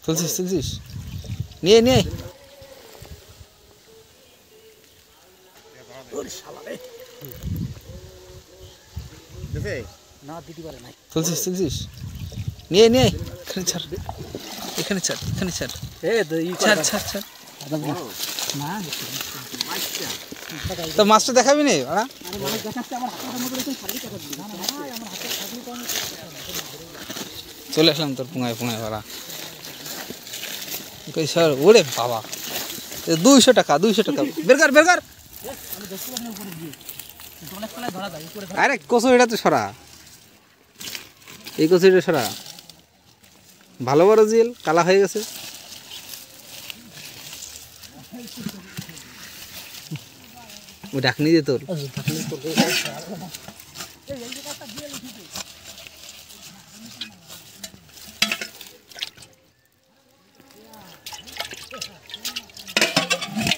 তুলছিস তুলছিস নিয়ে নিয়ে তুলছিস তুলছিস নিয়ে নিয়ে এখানে ছাড় এখানে ছাড় এখানে ছাড় ছাড় ছাড় ছাড় তো মাছটা দেখাবি নি চলে আসলাম তোর পুঙায় পুঙায় ভাড়া স্যার ওরে বাবা 200 টাকা 200 টাকা বের কর বের কর আরে কচুরিটা তো সরা এই কচুরিটা সরা ভালো বড় জিল কালা হয়ে গেছে ও ডাকনি দে তোর